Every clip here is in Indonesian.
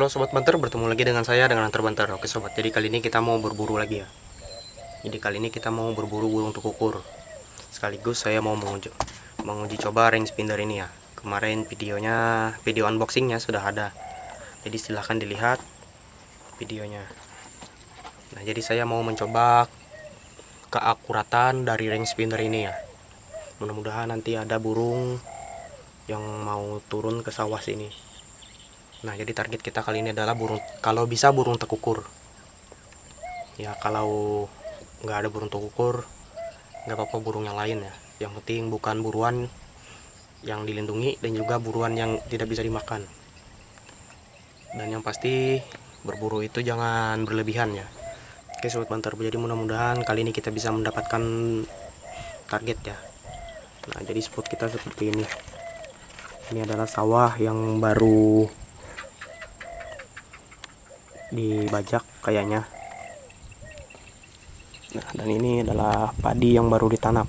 Halo Sobat Banter, bertemu lagi dengan saya dengan Hunter Banter. Oke Sobat, jadi kali ini kita mau berburu lagi ya. Jadi kali ini kita mau berburu burung tukukur. Sekaligus saya mau menguji coba ring spinner ini ya. Kemarin video unboxingnya sudah ada. Jadi silahkan dilihat videonya. Nah jadi saya mau mencoba keakuratan dari ring spinner ini ya. Mudah-mudahan nanti ada burung yang mau turun ke sawah sini. Nah jadi target kita kali ini adalah burung, kalau bisa burung tekukur ya. Kalau nggak ada burung tekukur nggak apa-apa, burung yang lain ya, yang penting bukan buruan yang dilindungi dan juga buruan yang tidak bisa dimakan. Dan yang pasti berburu itu jangan berlebihan ya. Oke Sobat Banter, jadi mudah-mudahan kali ini kita bisa mendapatkan target ya. Nah jadi spot kita seperti ini. Ini adalah sawah yang baru dibajak kayaknya. Nah, dan ini adalah padi yang baru ditanam.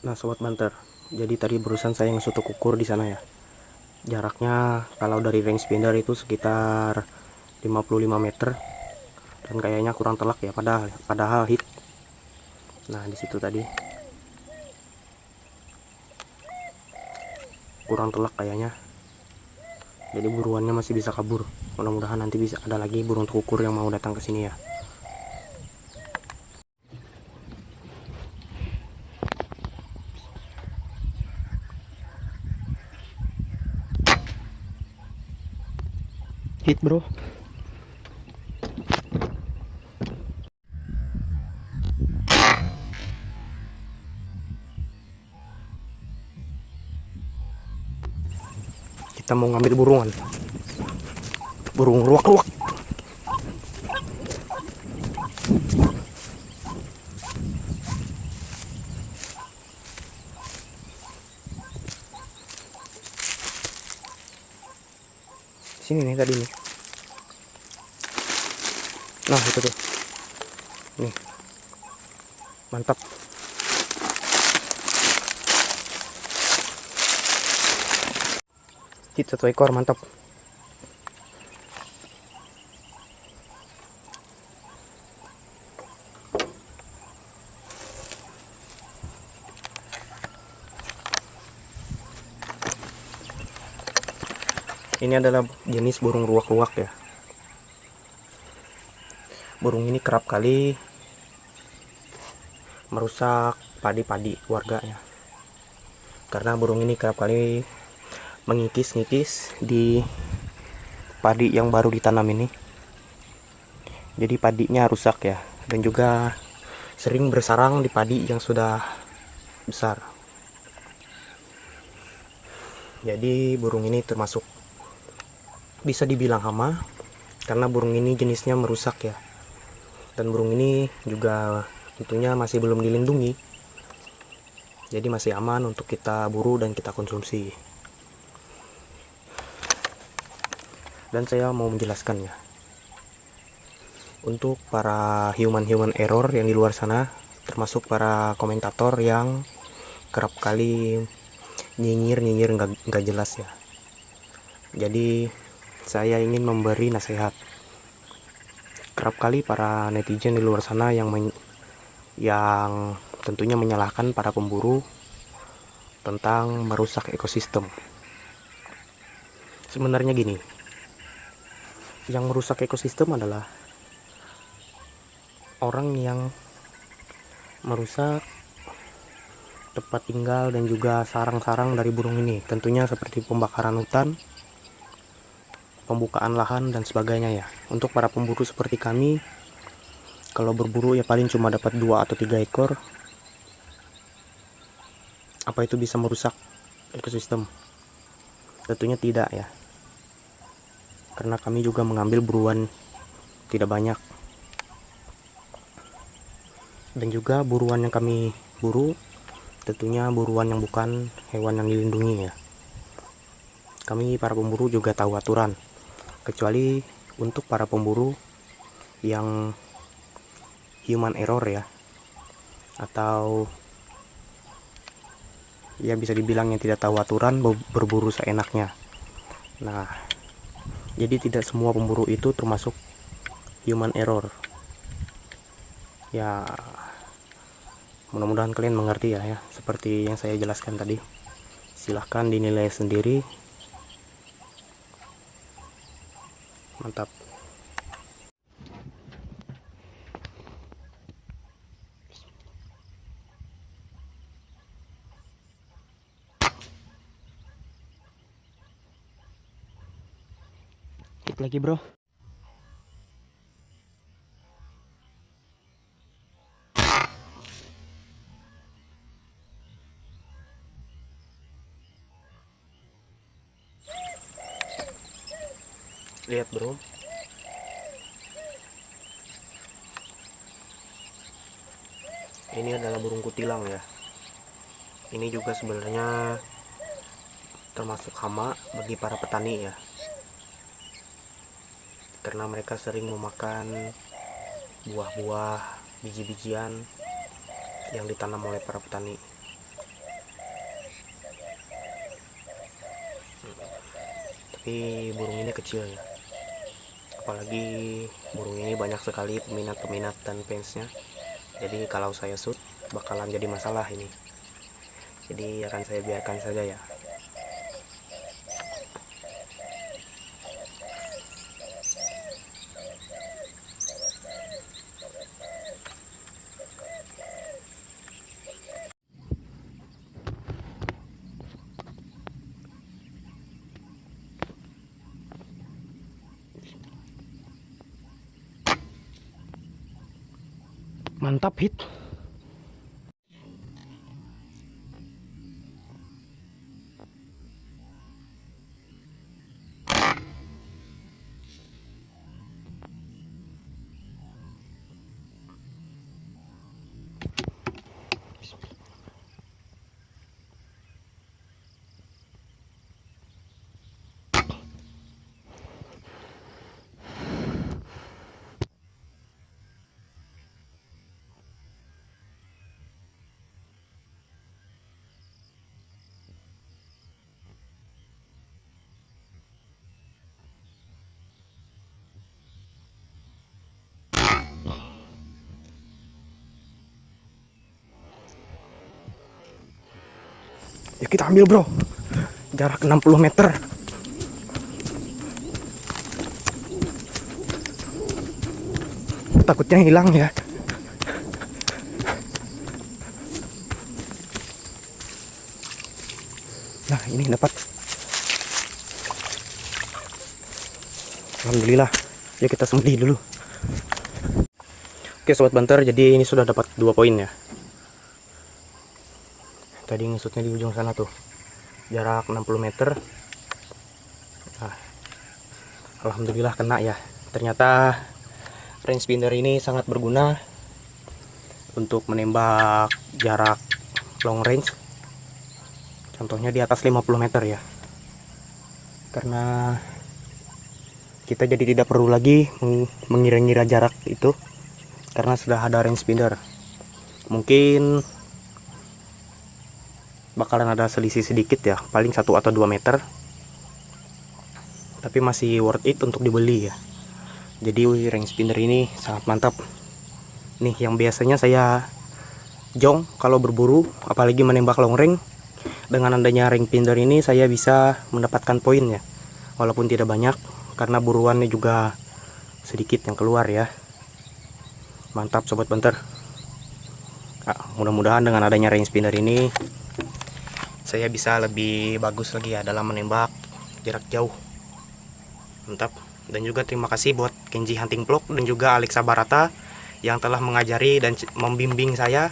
Nah Sobat Banter, jadi tadi barusan saya ngesutuk ukur di sana ya. Jaraknya kalau dari range spinner itu sekitar 55 meter. Dan kayaknya kurang telak ya, padahal hit. Nah di situ tadi kurang telak kayaknya. Jadi buruannya masih bisa kabur. Mudah-mudahan nanti bisa ada lagi burung tekukur yang mau datang ke sini ya. Hit bro. Kita mau ngambil burung luwak-luwak. Sini nih tadi nih. Nah itu tuh, nih mantap. Hit 1 ekor, mantap. Ini adalah jenis burung ruak-ruak ya. Burung ini kerap kali merusak padi-padi warganya. Karena burung ini kerap kali mengikis-ngikis di padi yang baru ditanam ini. Jadi padinya rusak ya. Dan juga sering bersarang di padi yang sudah besar. Jadi burung ini termasuk bisa dibilang hama, karena burung ini jenisnya merusak ya. Dan burung ini juga tentunya masih belum dilindungi, jadi masih aman untuk kita buru dan kita konsumsi. Dan saya mau menjelaskan ya, untuk para human error yang di luar sana, termasuk para komentator yang kerap kali nyinyir nggak jelas ya. Jadi saya ingin memberi nasihat. Kerap kali para netizen di luar sana yang tentunya menyalahkan para pemburu tentang merusak ekosistem. Sebenarnya gini, yang merusak ekosistem adalah orang yang merusak tempat tinggal dan juga sarang-sarang dari burung ini. Tentunya seperti pembakaran hutan, pembukaan lahan dan sebagainya ya. Untuk para pemburu seperti kami, kalau berburu ya paling cuma dapat 2 atau 3 ekor. apa itu bisa merusak ekosistem? Tentunya tidak ya, karena kami juga mengambil buruan tidak banyak, dan juga buruan yang kami buru tentunya buruan yang bukan hewan yang dilindungi ya. Kami para pemburu juga tahu aturan, kecuali untuk para pemburu yang human error ya, atau ya bisa dibilang yang tidak tahu aturan, berburu seenaknya. Nah, jadi tidak semua pemburu itu termasuk human error ya. Mudah-mudahan kalian mengerti ya, seperti yang saya jelaskan tadi. Silahkan dinilai sendiri. Mantap. Hit lagi bro. Lihat bro, ini adalah burung kutilang ya. Ini juga sebenarnya termasuk hama bagi para petani ya, karena mereka sering memakan buah-buah, biji-bijian yang ditanam oleh para petani. Tapi burung ini kecil ya, apalagi burung ini banyak sekali peminat-peminat dan fansnya. Jadi kalau saya shoot bakalan jadi masalah ini, jadi akan saya biarkan saja ya. Mantap, hit. Ya kita ambil bro, jarak 60 meter. Takutnya hilang ya. Nah ini dapat. Alhamdulillah. Ya kita sembelih dulu. Oke sobat banter, jadi ini sudah dapat 2 poin ya. Tadi ngesutnya di ujung sana tuh, jarak 60 meter. Nah, alhamdulillah kena ya. Ternyata range spinner ini sangat berguna untuk menembak jarak long range. Contohnya di atas 50 meter ya. Karena kita jadi tidak perlu lagi mengira-ngira jarak itu, karena sudah ada range spinner. Mungkin bakalan ada selisih sedikit ya, paling 1 atau 2 meter, tapi masih worth it untuk dibeli ya. Jadi range spinner ini sangat mantap nih, yang biasanya saya jong kalau berburu, apalagi menembak long range. Dengan adanya range spinner ini saya bisa mendapatkan poin ya, walaupun tidak banyak, karena buruannya juga sedikit yang keluar ya. Mantap sobat banter. Mudah-mudahan dengan adanya range spinner ini saya bisa lebih bagus lagi ya dalam menembak jarak jauh. Mantap. Dan juga terima kasih buat Kenji Hunting Vlog dan juga Alexa Barata yang telah mengajari dan membimbing saya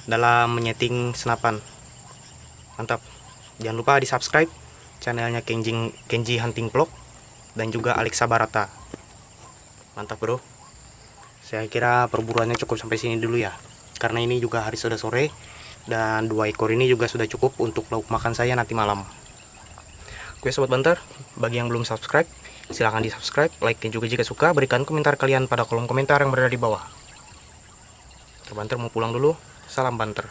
dalam menyeting senapan. Mantap. Jangan lupa di subscribe channelnya Kenji Hunting Vlog dan juga Alexa Barata. Mantap bro. Saya kira perburuannya cukup sampai sini dulu ya, karena ini juga hari sudah sore dan 2 ekor ini juga sudah cukup untuk lauk makan saya nanti malam. Oke sobat banter, bagi yang belum subscribe silahkan di subscribe, like, dan juga jika suka berikan komentar kalian pada kolom komentar yang berada di bawah. Terbanter mau pulang dulu, salam banter.